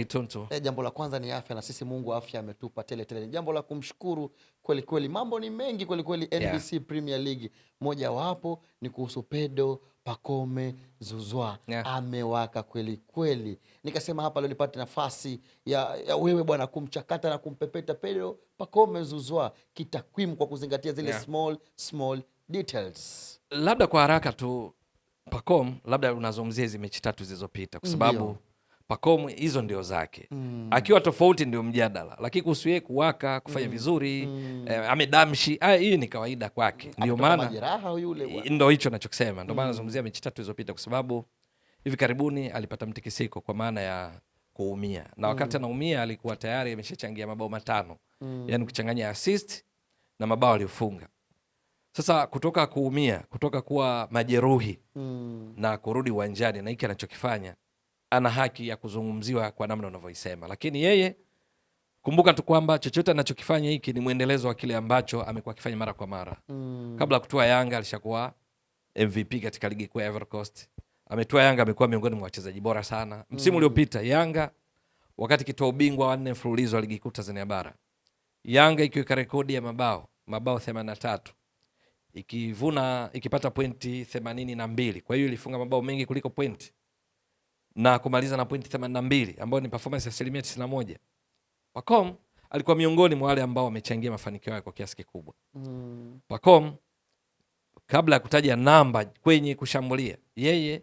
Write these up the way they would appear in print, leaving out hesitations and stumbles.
Tuntu. Jambo la kwanza ni afya, na sisi Mungu afya ametupa tele tele. Jambo la kumshukuru kweli kweli. Mambo ni mengi kweli kweli NBC Premier League. Moja wapo ni kuhusu Pedro Pacome Zouzoua. Amewaka kweli kweli. Nikasema hapa leo nipate nafasi ya wewe bwana kumchakata na kumpepeta Pedro Pacome Zouzoua kitakwimu kwa kuzingatia zile small details. Labda kwa haraka tu Pacome, labda unazungumzia hizo mechi 3 zilizopita kwa sababu Pacome hizo ndio zake. Akiwa tofauti ndio mjadala, lakini kuhusu yeye kuwaka kufanya vizuri amedamshi, hii ni kawaida kwake. Ndio maana majeraha yule, ndio hicho ninachokisema. Ndio maana nazungumzia mechi 3 zilizopita kwa sababu hivi karibuni alipata mtikisiko kwa maana ya kuumia. Na wakati anaumia alikuwa tayari ameshachangia mabao 5. Yaani kuchanganya assist na mabao aliyofunga. Sasa kutoka kuumia, kutoka kuwa majeruhi na kurudi uwanjani na hiki anachokifanya, ana haki ya kuzungumziwa kwa namna unavyoisema. Lakini yeye kumbuka tu kwamba chochote anachokifanya hiki ni mwendelezo wa kile ambacho amekuwa akifanya mara kwa mara. Kabla kutoa Yanga alishakuwa MVP katika ligi kuu ya Ivory Coast. Ametoa Yanga, amekuwa miongoni mwa wachezaji bora sana. Msimu uliopita Yanga wakati kitoa ubingwa wa 4 mfululizo wa ligi kuu Tanzania bara, Yanga ikiweka rekodi ya mabao 83. Ikipata pointi 82. Kwa hiyo ilifunga mabao mengi kuliko pointi na kumaliza na pointi 82 ambayo ni performance ya 91%. Pacome alikuwa miongoni mwa wale ambao wamechangia mafanikio yake kwa kiasi kikubwa. Pacome kabla ya kutaja namba kwenye kushambulia, yeye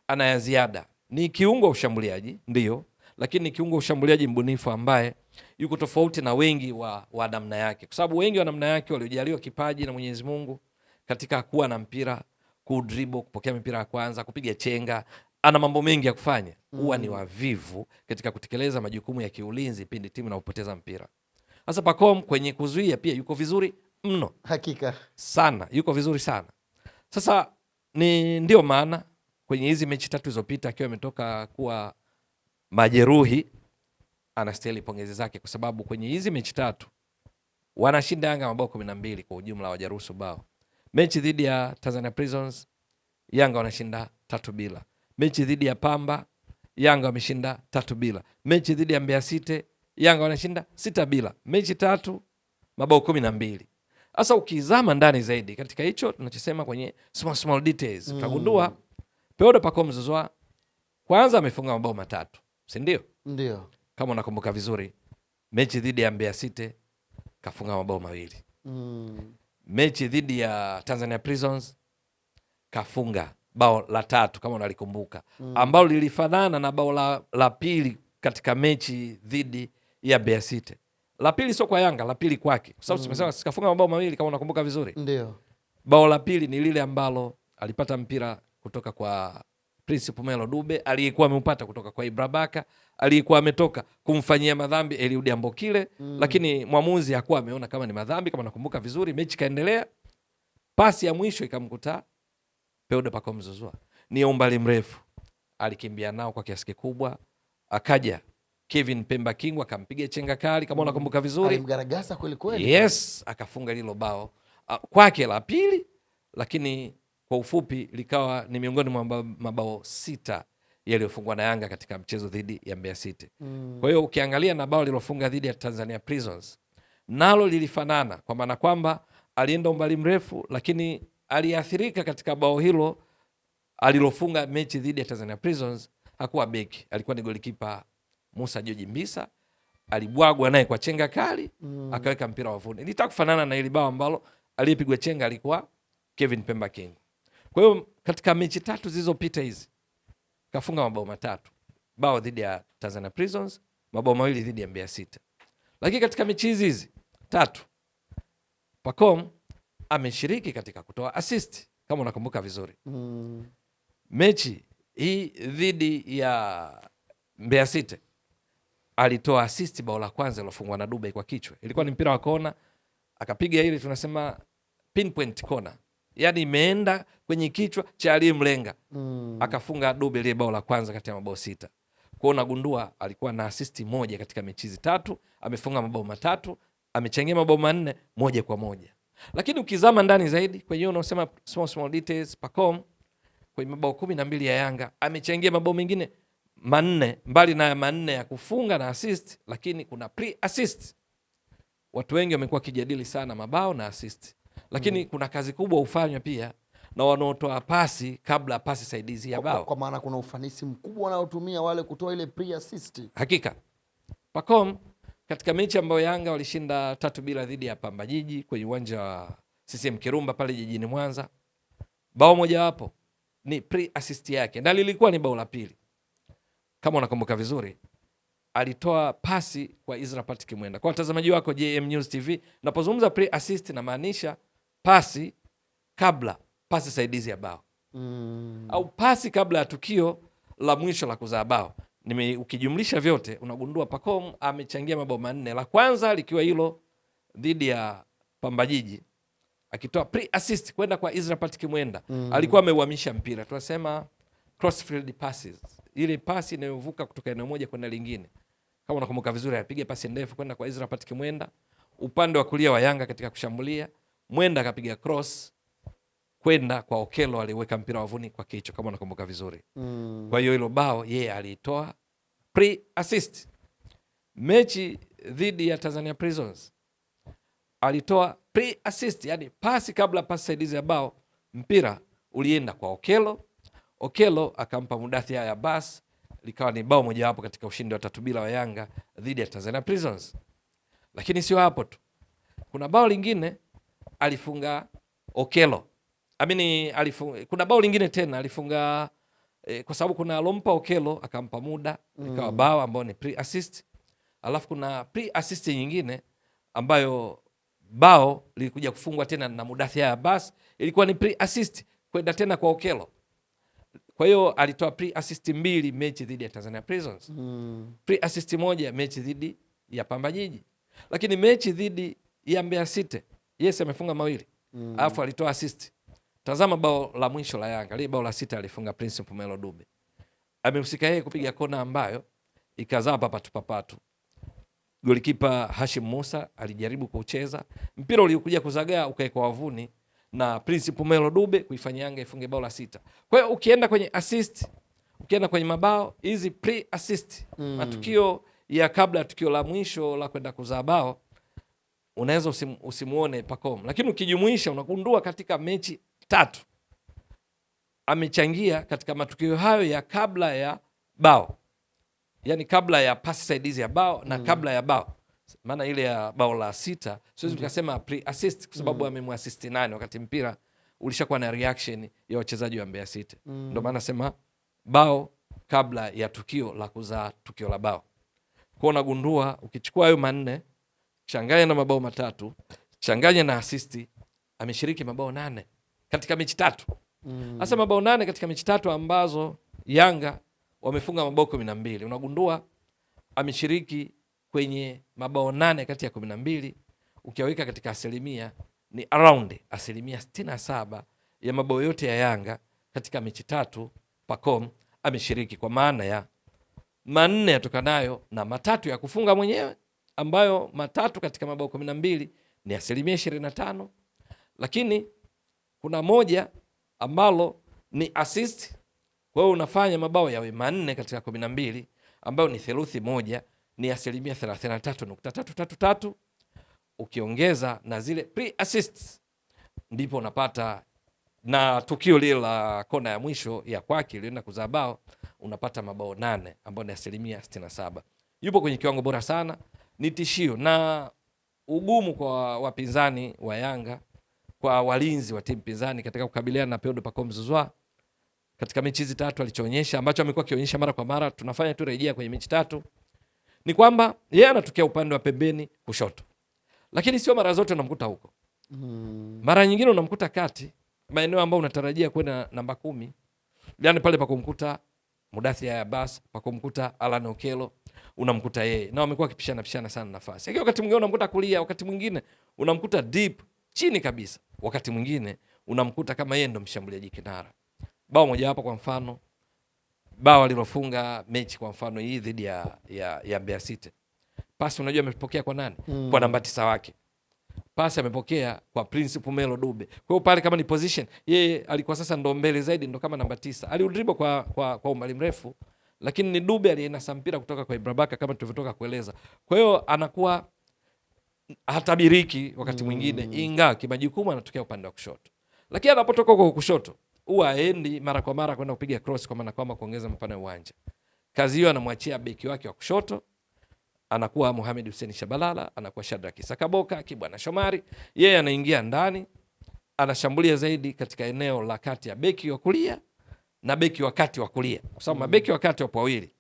ana ya ziada. Ni kiungo ushambuliaji ndio, lakini ni kiungo ushambuliaji mbunifu ambaye yuko tofauti na wengi wa namna yake, kwa sababu wengi wa namna yake waliojaliwa kipaji na Mwenyezi Mungu katika kuwa na mpira, kudribble, kupokea mpira ya kwanza, kupiga chenga, ana mambo mengi ya kufanya. Huwa ni wavivu katika kutekeleza majukumu ya kiulinzi pindi timu inapoteza mpira. Sasa Pacome kwenye kuzuia pia yuko vizuri mno. Hakika sana, yuko vizuri sana. Sasa ndio maana kwenye hizi mechi 3 zilizopita akiwa ametoka kuwa majeruhi, anastahili pongezi zake kwa sababu kwenye hizi mechi 3 wanashinda Yanga mabao 12 kwa ujumla, hawajaruhusu bao. Mechi dhidi ya Tanzania Prisons Yanga wanashinda 3-0. Mechi dhidi ya Pamba Yanga wameshinda 3-0. Mechi dhidi ya Mbeya City Yanga wanashinda 6-0. Mechi 3 mabao 12. Sasa ukizama ndani zaidi katika hicho tunachosema kwenye small details, utagundua Pedro Pacome Zouzoua kwanza amefunga mabao 3, si ndio? Ndio. Kama unakumbuka vizuri, mechi dhidi ya Mbeya City kafunga mabao 2. Mechi dhidi ya Tanzania Prisons kafunga bao la 3 kama unalikumbuka, ambalo lilifanana na bao la pili katika mechi dhidi ya Mbeya City. La pili sio kwa Yanga, la pili kwake. Kwa sababu tumesema kafunga mabao 2 kama unakumbuka vizuri. Ndio. Bao la pili ni lile ambalo alipata mpira kutoka kwa Prince Pumelo Dube, aliyekuwa ameupata kutoka kwa Ibra Baka, aliyekuwa ametoka kumfanyia madhambi Eliud Ambokile, lakini mwamuzi hakuwa ameona kama ni madhambi kama nakumbuka vizuri. Mechi kaendelea, pasi ya mwisho ikamkuta Pedro Pacome Zouzoua. Ni umbali mrefu, alikimbia nao kwa kiasi kikubwa, akaja Kevin Pemba King akampiga chenga kali kama unakumbuka vizuri. Alimgaragaza kweli kweli. Yes, akafunga lilo bao kwake la pili, lakini kwa ufupi likawa ni miongoni mwa mabao 6 yaliyofungwa na Yanga katika mchezo dhidi ya Mbeya City. Kwa hiyo ukiangalia na bao lilofunga dhidi ya Tanzania Prisons nalo lilifanana, kwa maana kwamba alienda umbali mrefu, lakini aliathirika katika bao hilo alilofunga mechi dhidi ya Tanzania Prisons. Hakuwa beki, alikuwa ni golikipa Musa Joji Mbisa, alibwagwa naye kwa chenga kali, akaweka mpira wavuni. Ilitaka kufanana na ile bao ambalo aliyepigwa chenga alikuwa Kevin Pemba King. Kwa hiyo katika mechi 3 zilizopita hizi kafunga mabao 3. Bao dhidi ya Tanzania Prisons, mabao 2 dhidi ya Mbeya City. Lakini katika mechi hizi 3 Pacome ameshiriki katika kutoa assist kama unakumbuka vizuri. Mechi hii dhidi ya Mbeya City alitoa assist bao la kwanza lilofungwa na Dube kwa kichwa. Ilikuwa ni mpira wa kona, akapiga ile tunasema pinpoint corner. Yaani imeenda kwenye kichwa cha aliyemlenga. Akafunga Dube ile bao la kwanza kati ya mabao 6. Kwa unagundua alikuwa na assist 1 katika mechi 3, amefunga mabao 3, amechangia mabao 4 moja kwa moja. Lakini ukizama ndani zaidi kwenye unasema small details, Pacome kwenye mabao 12 ya Yanga amechangia mabao mengine manne, mbali na manne ya kufunga na assist, lakini kuna pre-assist. Watu wengi wamekuwa kijadili sana mabao na assist, lakini kuna kazi kubwa hufanywa pia na wanaotoa pasi kabla pasi saidizi ya bao. Kwa maana kuna ufanisi mkubwa wanaotumia wale kutoa ile pre-assist. Hakika Pacome katika mechi ambayo Yanga walishinda 3-0 dhidi ya Pamba Jiji kwenye uwanja wa CCM Kirumba pale jijini Mwanza, bao moja wapo ni pre-assist yake na lilikuwa ni bao la pili. Kama unakumbuka vizuri, alitoa pasi kwa Israel Patrick Mwenda. Kwa watazamaji wako JM News TV, napozungumza pre-assist na maanisha pasi kabla pasi saidizi ya bao au pasi kabla ya tukio la mwisho la kuzaa bao. Ukijumlisha vyote unagundua Pacome amechangia mabao manne, la kwanza likiwa hilo dhidi ya Pamba Jiji akitoa pre-assist kwenda kwa Israel Patrick Mwenda. Alikuwa ameuhamisha mpira, tunasema crossfield passes, ile pasi inayovuka kutoka eneo moja kwenda lingine. Kama unakumbuka vizuri, alipiga pasi ndefu kwenda kwa Israel Patrick Mwenda upande wa kulia wa Yanga katika kushambulia. Mwenda akapiga cross kwenda kwa Okelo, aliweka mpira wavuni kwa kichwa, kama unakumbuka vizuri. Kwa hiyo hilo bao yeye alitoa pre-assist. Mechi dhidi ya Tanzania Prisons alitoa pre-assist, yani pasi kabla pasi saidizi ya bao. Mpira ulienda kwa Okelo, Okelo akampa Mudathir Abbas, likawa ni bao mojawapo katika ushindi wa 3-0 wa Yanga dhidi ya Tanzania Prisons. Lakini sio hapo tu, kuna bao lingine alifunga Okelo. Kuna bao lingine tena alifunga kwa sababu kuna alompa Okelo akampa Muda, ikawa bao ambao ni pre-assist. Alafu kuna pre-assist nyingine ambayo bao lilikuja kufungwa tena na Mudathir Abbas, ilikuwa ni pre-assist kwenda tena kwa Okelo. Kwa hiyo alitoa pre-assist 2 mechi dhidi ya Tanzania Prisons. Pre-assist 1 mechi dhidi ya Pamba Jiji. Lakini mechi dhidi ya Mbeya City, yes, amefunga 2. Alafu alitoa assist. Tazama bao la mwisho la Yanga, lile bao la 6 alifunga Prince Mpumelo Dube. Amehusika yeye kupiga kona ambayo ikazaa papatu. Golikipa Hashim Musa alijaribu kucheza, mpira uliokuja kuzagaa ukaekwa wavuni na Prince Mpumelo Dube kuifanya Yanga ifunge bao la 6. Kwa hiyo ukienda kwenye assist, ukienda kwenye mabao, hizi pre-assist, matukio ya kabla ya tukio la mwisho la kwenda kuzaa bao, unaweza usimuone Pacome, lakini ukijumuisha unagundua katika mechi 3 amechangia katika matukio hayo ya kabla ya bao, yani kabla ya pasi saidizi ya bao na kabla ya bao. Maana ile ya bao la 6 siwezi tukasema pre-assist kwa sababu amemuassist 9 wakati mpira ulishakuwa na reaction ya wachezaji wa Mbeya City. Ndio maana nasema bao kabla ya tukio la kuzaa tukio la bao. Kwa unagundua ukichukua hayo manne, changanya na mabao 3, changanya na assist, ameshiriki mabao 8 katika mechi 3. Sasa mabao 8 katika mechi 3 ambazo Yanga wamefunga mabao 12. Unagundua ameshiriki kwenye mabao 8 kati ya 12, ukiweka katika asilimia ni around asilimia 67 ya mabao yote ya Yanga katika mechi 3 Pacome ameshiriki, kwa maana ya 4 yatokanayo na 3 ya kufunga mwenyewe, ambayo 3 katika mabao 12 ni asilimia 25, lakini kuna 1 ambalo ni assist. Kwa hiyo unafanya mabao yawe 4 katika 12, ambayo ni theluthi 1, ni asilimia 33.333. Ukiongeza na zile pre-assists, ndipo unapata na tukio lile la kona ya mwisho ya kwake ilienda kuzaa bao, unapata mabao 8 ambayo ni asilimia 67. Yupo kwenye kiwango bora sana, ni tishio na ugumu kwa wapinzani wa Yanga, kwa walinzi wa timu pinzani katika kukabiliana na Pedro Pacome Zouzoua. Katika mechi hizi 3 alichoonyesha, ambacho amekuwa akionyesha mara kwa mara, tunafanya tu rejea kwenye mechi 3, ni kwamba yeye anatokea upande wa pembeni kushoto, lakini sio mara zote unamkuta huko. Mara nyingine unamkuta kati, maeneo ambayo unatarajia kwenda namba 10, yani pale pa kumkuta Mudathir Abbas, pa kumkuta Alan Okelo, unamkuta yeye, na wamekuwa kipishana sana nafasi. Lakini wakati mwingine unamkuta kulia, wakati mwingine unamkuta deep chini kabisa, wakati mwingine unamkuta kama yeye ndo mshambuliaji kinara. Bao moja hapo, kwa mfano bao alilofunga mechi kwa mfano hii dhidi ya Mbeya City, pasi unajua amepokea kwa nani? Kwa namba 9 wake. Pasi amepokea kwa Prince Mpumelo Dube. Kwa hiyo pale kama ni position, yeye alikuwa sasa ndo mbele zaidi, ndo kama namba 9. Aliudribble kwa umbali mrefu, lakini ni Dube aliyenasa mpira kutoka kwa Ibra Baka kama tulivyotoka kueleza. Kwa hiyo anakuwa hatabiriki wakati mwingine, ingawa kimajukumu anatokea upande wa kushoto, lakini anapotoka kwa kushoto huwa aendi mara kwa mara kwenda kupiga cross, kwa maana kwamba kuongeza mapana ya uwanja. Kazi hiyo anamwachia beki wake wa kushoto, anakuwa Mohamed Hussein Shabalala, anakuwa Shadrack Sakaboka, Kibwana Shomari. Yeye anaingia ndani, anashambulia zaidi katika eneo la kati ya beki wa kulia na beki wa kati wa kulia, kwa sababu mabeki wa kati wapo wawili,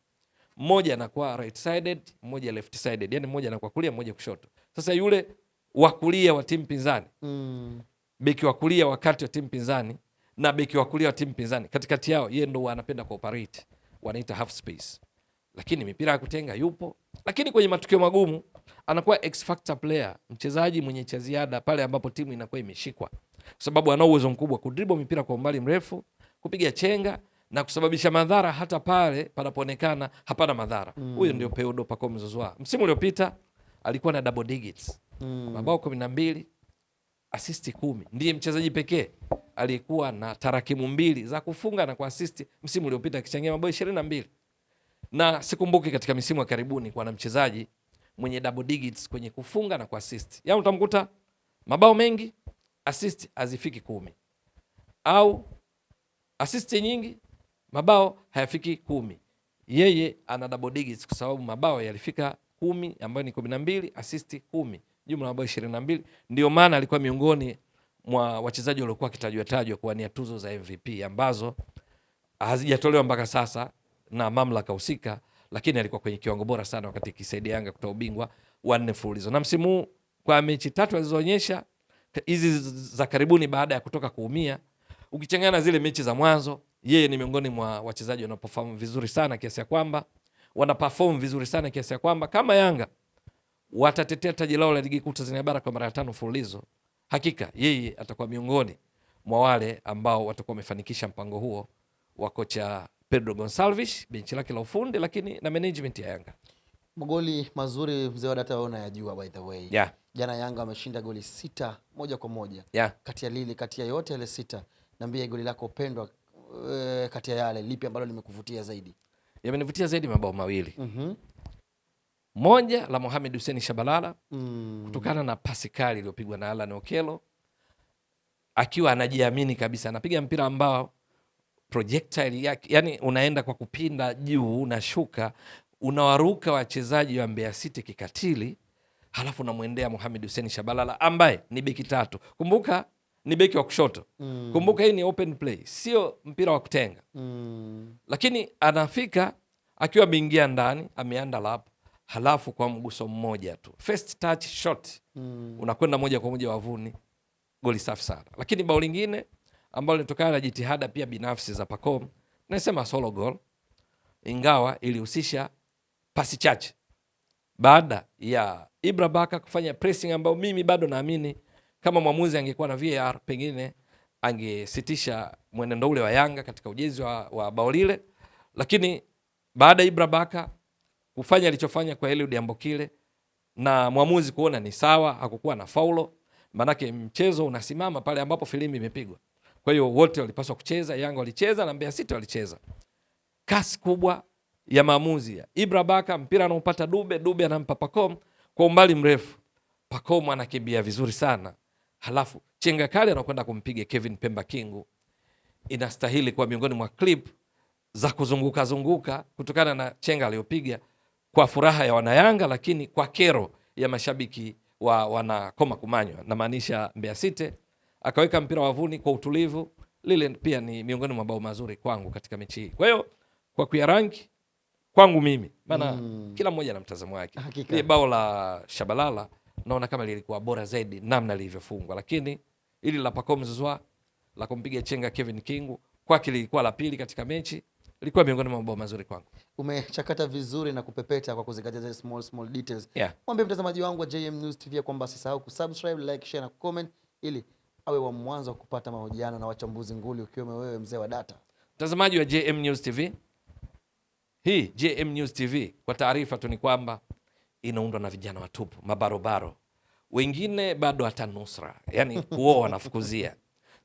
mmoja anakuwa right sided, mmoja left sided, yani mmoja anakuwa kulia, mmoja kushoto. Sasa yule wa kulia wa timu pinzani, beki wa kulia wa kati wa timu pinzani na beki wa kulia wa timu pinzani, katikati yao yeye ndo anapenda cooperate, wanaita half space. Lakini mipira ya kutenga yupo, lakini kwenye matukio magumu anakuwa X factor player, mchezaji mwenye cha ziada pale ambapo timu inakuwa imeshikwa, kwa sababu ana uwezo mkubwa kudribble mipira kwa umbali mrefu, kupiga chenga na kusababisha madhara hata pale panapoonekana hapana madhara. Huyo ndio Pedro Pacome Zouzoua. Msimu uliopita alikuwa na double digits, mabao 12, assist 10. Ndiye mchezaji pekee aliyekuwa na tarakimu 2 za kufunga na kuassist msimu uliopita, akichangia mabao 22. Na sikumbuki katika misimu ya karibuni kwa na mchezaji mwenye double digits kwenye kufunga na kuassist. Yaani utamkuta mabao mengi, assist hazifiki 10, au assist nyingi, mabao hayafiki 10. Yeye ana double digits kwa sababu mabao yalifika 10 ambayo ni 12, assist 10, jumla mabao 22. Ndio maana alikuwa miongoni mwa wachezaji waliokuwa kitajwa kuwania tuzo za MVP ambazo hazijatolewa mpaka sasa na mamlaka husika, lakini alikuwa kwenye kiwango bora sana wakati ikisaidia Yanga kutoa ubingwa wa 4 mfululizo. Na msimu kwa mechi 3 alizoonyesha hizi za karibuni baada ya kutoka kuumia, ukichanganya zile mechi za mwanzo, yeye ni miongoni mwa wachezaji wanaoperform vizuri sana kiasi ya kwamba kama Yanga watatetea taji lao la ligi kuu Tanzania bara kwa mara ya 5 mfululizo, hakika yeye atakuwa miongoni mwa wale ambao watakuwa wamefanikisha mpango huo wa kocha Pedro Gonçalves, benchi lake la ufundi, lakini na management ya Yanga. Magoli mazuri mzee wa data, wewe unayajua by the way. Yeah. Jana Yanga ameshinda goli 6 moja kwa moja. Yeah. Kati ya Lili, kati ya yote ile 6, niambie goli lako pendwa kati ya yale, lipi ambalo limekuvutia zaidi? Yamenivutia zaidi mabao mawili. Moja la Mohamed Hussein Shabalala, kutokana na pasi kali iliyopigwa na Alan Okello, akiwa anajiamini kabisa, anapiga mpira ambao projectile yake, yani unaenda kwa kupinda juu, unashuka, unawaruka wachezaji wa Mbeya City kikatili, halafu unamwendea Mohamed Hussein Shabalala ambaye ni beki 3. Kumbuka ni beki wa kushoto. Kumbuka hii ni open play, sio mpira wa kutenga. Lakini anafika akiwa ameingia ndani, ameandalap, halafu kwa mguso mmoja tu, first touch shot, unakwenda moja kwa moja wavuni. Goli safi sana. Lakini bao lingine ambalo litokana na jitihada pia binafsi za Pacome, nasema solo goal, ingawa ilihusisha pasi chache baada ya Ibra Baka kufanya pressing ambayo mimi bado naamini kama mwamuzi angekuwa na VAR pengine angesitisha mwenendo ule wa Yanga katika ujenzi wa bao lile. Lakini baada ya Ibra Baka kufanya alichofanya kwa Eliud Ambokile na mwamuzi kuona ni sawa, hakukuwa na faulo, manake mchezo unasimama pale ambapo filimbi imepigwa. Kwa hiyo wote walipaswa kucheza, Yanga walicheza na Mbeya City walicheza. Kasi kubwa ya maamuzi ya Ibra Baka, mpira anaupata Dube anampa Pacome kwa umbali mrefu. Pacome anakimbia vizuri sana. Halafu chenga kali anakwenda kumpiga Kevin Pemba Kingu. Inastahili kuwa miongoni mwa clip za kuzunguka kutokana na chenga aliyopiga, kwa furaha ya wanayanga, lakini kwa kero ya mashabiki wa wanakoma kumanywa, na maanisha Mbeya City. Akaweka mpira wavuni kwa utulivu. Lile pia ni miongoni mwa mabao mazuri kwangu katika mechi hii. Kwa hiyo kwa kuyaranki kwangu mimi, maana kila mmoja na mtazamo wake, ile bao la Shabalala naona kama lilikuwa bora zaidi namna lilivyofungwa, lakini ili la Pacome Zouzoua la kumpiga chenga Kevin Kingu kwake lilikuwa la pili katika mechi, lilikuwa miongoni mwa mabao mazuri kwangu. Umechakata vizuri na kupepeta kwa kuzingatia zile small details. Yeah. Mwambie mtazamaji wangu wa JM News TV kwamba asisahau kusubscribe, like, share na comment ili awe wa mwanzo wa kupata mahojiano na wachambuzi nguli ukiwemo wewe mzee wa data. Mtazamaji wa JM News TV. Hii JM News TV kwa taarifa tu ni kwamba inaundwa na vijana watupu, mabarobaro. Wengine bado hata nusra, yani kuoa wanafukuzia.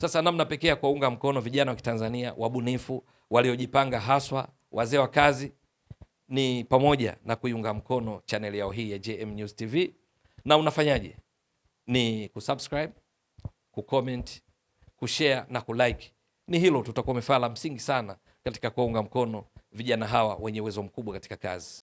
Sasa namna pekee ya kuunga mkono vijana wa Kitanzania wabunifu, waliojipanga, haswa wazee wa kazi, ni pamoja na kuiunga mkono channel yao hii ya JM News TV. Na unafanyaje? Ni kusubscribe, kucomment, kushare na kulike. Ni hilo tutakuwa umefanya la msingi sana katika kuunga mkono vijana hawa wenye uwezo mkubwa katika kazi.